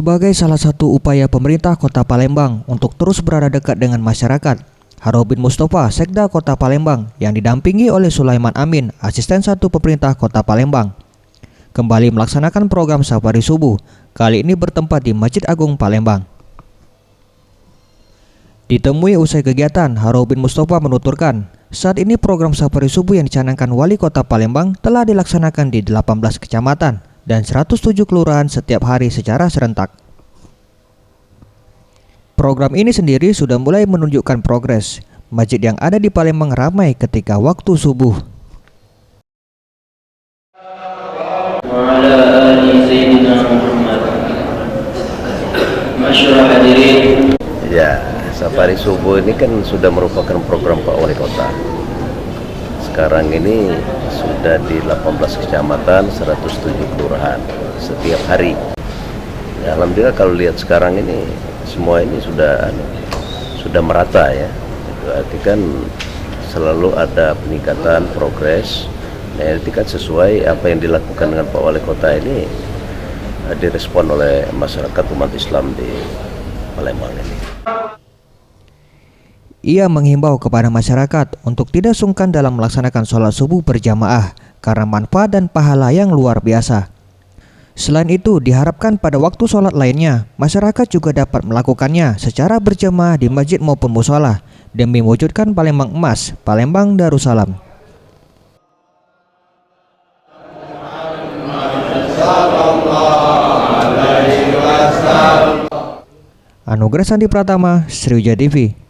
Sebagai salah satu upaya pemerintah Kota Palembang untuk terus berada dekat dengan masyarakat, Harobin Mustafa, Sekda Kota Palembang, yang didampingi oleh Sulaiman Amin, Asisten 1 Pemerintah Kota Palembang, kembali melaksanakan program Safari Subuh, kali ini bertempat di Masjid Agung Palembang. Ditemui usai kegiatan, Harobin Mustafa menuturkan, saat ini program Safari Subuh yang dicanangkan Wali Kota Palembang telah dilaksanakan di 18 kecamatan dan 107 kelurahan setiap hari secara serentak. Program ini sendiri sudah mulai menunjukkan progres. Masjid yang ada di Palembang ramai ketika waktu subuh. Ya, Safari Subuh ini kan sudah merupakan program Pak Wali Kota. Sekarang ini sudah di 18 kecamatan, 107 kelurahan setiap hari. Ya, alhamdulillah kalau lihat sekarang ini semua ini sudah merata ya. Itu arti kan selalu ada peningkatan progres. Nah, itu kan sesuai apa yang dilakukan dengan Pak Wali Kota ini direspon oleh masyarakat umat Islam di Palembang ini. Ia menghimbau kepada masyarakat untuk tidak sungkan dalam melaksanakan sholat subuh berjamaah karena manfaat dan pahala yang luar biasa. Selain itu, diharapkan pada waktu sholat lainnya, masyarakat juga dapat melakukannya secara berjamaah di masjid maupun mushola demi mewujudkan Palembang Emas, Palembang Darussalam. Anugerah Sandi Pratama, Sriwijaya TV.